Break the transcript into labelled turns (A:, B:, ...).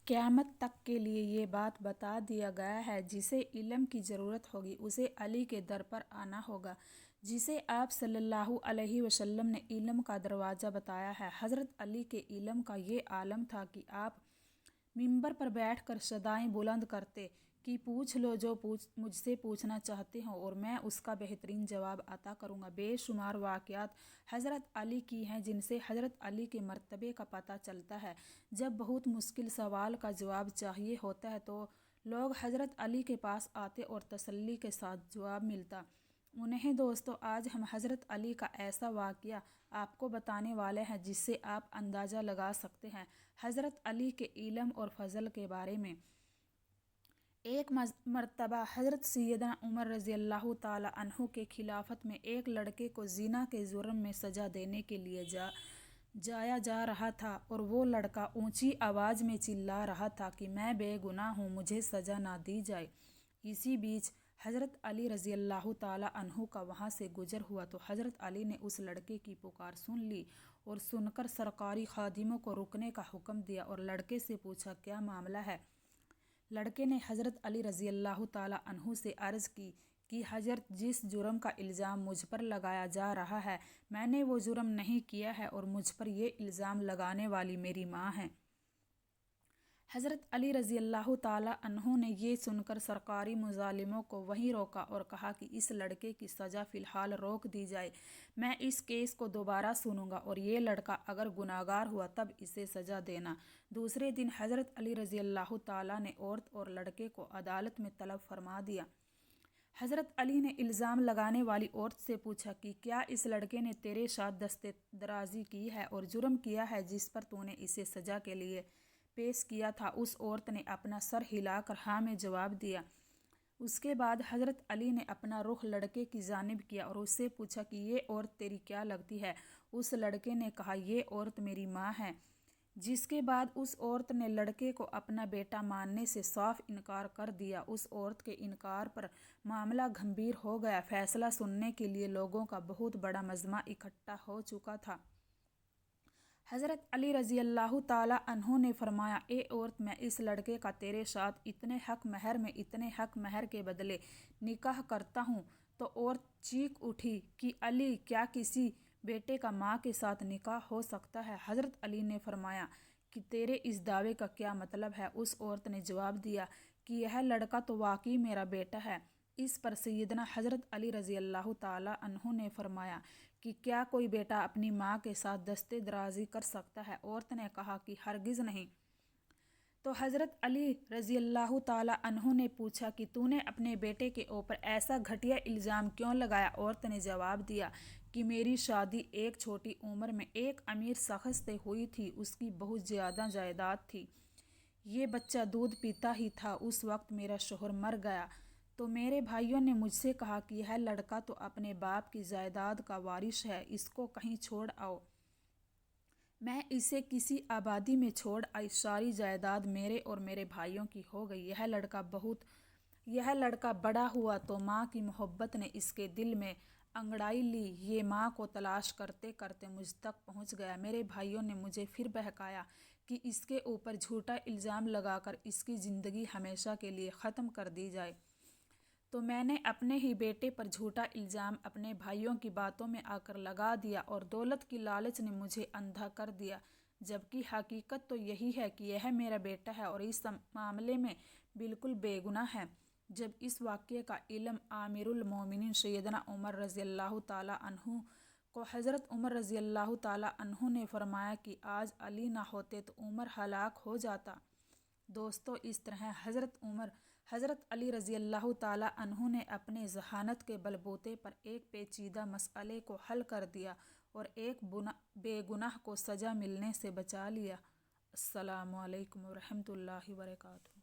A: قیامت تک کے لیے یہ بات بتا دیا گیا ہے، جسے علم کی ضرورت ہوگی اسے علی کے در پر آنا ہوگا، جسے آپ صلی اللہ علیہ وسلم نے علم کا دروازہ بتایا ہے۔ حضرت علی کے علم کا یہ عالم تھا کہ آپ منبر پر بیٹھ کر صدائیں بلند کرتے کہ پوچھ لو جو مجھ سے پوچھنا چاہتے ہو اور میں اس کا بہترین جواب عطا کروں گا۔ بے شمار واقعات حضرت علی کی ہیں جن سے حضرت علی کے مرتبے کا پتہ چلتا ہے۔ جب بہت مشکل سوال کا جواب چاہیے ہوتا ہے تو لوگ حضرت علی کے پاس آتے اور تسلی کے ساتھ جواب ملتا انہیں۔ دوستو، آج ہم حضرت علی کا ایسا واقعہ آپ کو بتانے والے ہیں جس سے آپ اندازہ لگا سکتے ہیں حضرت علی کے علم اور فضل کے بارے میں۔ ایک مرتبہ حضرت سیدنا عمر رضی اللہ تعالیٰ عنہ کے خلافت میں ایک لڑکے کو زنا کے جرم میں سزا دینے کے لیے جایا جا رہا تھا اور وہ لڑکا اونچی آواز میں چلا رہا تھا کہ میں بے گناہ ہوں، مجھے سزا نہ دی جائے۔ اسی بیچ حضرت علی رضی اللہ تعالیٰ عنہ کا وہاں سے گزر ہوا تو حضرت علی نے اس لڑکے کی پکار سن لی اور سن کر سرکاری خادموں کو رکنے کا حکم دیا اور لڑکے سے پوچھا کیا معاملہ ہے۔ لڑکے نے حضرت علی رضی اللہ تعالیٰ عنہ سے عرض کی کہ حضرت، جس جرم کا الزام مجھ پر لگایا جا رہا ہے میں نے وہ جرم نہیں کیا ہے اور مجھ پر یہ الزام لگانے والی میری ماں ہے۔ حضرت علی رضی اللہ تعالیٰ عنہ نے یہ سن کر سرکاری مظالموں کو وہیں روکا اور کہا کہ اس لڑکے کی سزا فی الحال روک دی جائے، میں اس کیس کو دوبارہ سنوں گا اور یہ لڑکا اگر گنہگار ہوا تب اسے سزا دینا۔ دوسرے دن حضرت علی رضی اللہ تعالیٰ نے عورت اور لڑکے کو عدالت میں طلب فرما دیا۔ حضرت علی نے الزام لگانے والی عورت سے پوچھا کہ کیا اس لڑکے نے تیرے ساتھ دست درازی کی ہے اور جرم کیا ہے جس پر تو نے اسے سزا کے لیے پیش کیا تھا؟ اس عورت نے اپنا سر ہلا کر ہاں میں جواب دیا۔ اس کے بعد حضرت علی نے اپنا رخ لڑکے کی جانب کیا اور اس سے پوچھا کہ یہ عورت تیری کیا لگتی ہے؟ اس لڑکے نے کہا یہ عورت میری ماں ہے، جس کے بعد اس عورت نے لڑکے کو اپنا بیٹا ماننے سے صاف انکار کر دیا۔ اس عورت کے انکار پر معاملہ گھمبیر ہو گیا۔ فیصلہ سننے کے لیے لوگوں کا بہت بڑا مجمع اکٹھا ہو چکا تھا۔ حضرت علی رضی اللہ تعالیٰ عنہ نے فرمایا، اے عورت، میں اس لڑکے کا تیرے ساتھ اتنے حق مہر کے بدلے نکاح کرتا ہوں۔ تو عورت چیخ اٹھی کہ علی، کیا کسی بیٹے کا ماں کے ساتھ نکاح ہو سکتا ہے؟ حضرت علی نے فرمایا کہ تیرے اس دعوے کا کیا مطلب ہے؟ اس عورت نے جواب دیا کہ یہ لڑکا تو واقعی میرا بیٹا ہے۔ اس پر سیدنا حضرت علی رضی اللہ تعالیٰ عنہ نے فرمایا کہ کیا کوئی بیٹا اپنی ماں کے ساتھ دست درازی کر سکتا ہے؟ عورت نے کہا کہ ہرگز نہیں۔ تو حضرت علی رضی اللہ تعالیٰ عنہ نے پوچھا کہ تو نے اپنے بیٹے کے اوپر ایسا گھٹیا الزام کیوں لگایا؟ عورت نے جواب دیا کہ میری شادی ایک چھوٹی عمر میں ایک امیر شخص سے ہوئی تھی، اس کی بہت زیادہ جائیداد تھی، یہ بچہ دودھ پیتا ہی تھا، اس وقت میرا شوہر مر گیا تو میرے بھائیوں نے مجھ سے کہا کہ یہ لڑکا تو اپنے باپ کی جائیداد کا وارث ہے، اس کو کہیں چھوڑ آؤ۔ میں اسے کسی آبادی میں چھوڑ آئی، ساری جائیداد میرے اور میرے بھائیوں کی ہو گئی۔ یہ لڑکا بڑا ہوا تو ماں کی محبت نے اس کے دل میں انگڑائی لی، یہ ماں کو تلاش کرتے کرتے مجھ تک پہنچ گیا۔ میرے بھائیوں نے مجھے پھر بہکایا کہ اس کے اوپر جھوٹا الزام لگا کر اس کی زندگی ہمیشہ کے لیے ختم کر دی جائے۔ تو میں نے اپنے ہی بیٹے پر جھوٹا الزام اپنے بھائیوں کی باتوں میں آ کر لگا دیا اور دولت کی لالچ نے مجھے اندھا کر دیا، جبکہ حقیقت تو یہی ہے کہ یہ میرا بیٹا ہے اور اس معاملے میں بالکل بے گناہ ہے۔ جب اس واقعے کا علم امیر المومنین سیدنا عمر رضی اللہ تعالیٰ عنہ کو حضرت عمر رضی اللہ تعالیٰ عنہ نے فرمایا کہ آج علی نہ ہوتے تو عمر ہلاک ہو جاتا۔ دوستو، اس طرح حضرت علی رضی اللہ تعالیٰ عنہ نے اپنے ذہانت کے بل بوتے پر ایک پیچیدہ مسئلے کو حل کر دیا اور ایک بے گناہ کو سزا ملنے سے بچا لیا۔ السلام علیکم ورحمۃ اللہ وبرکاتہ۔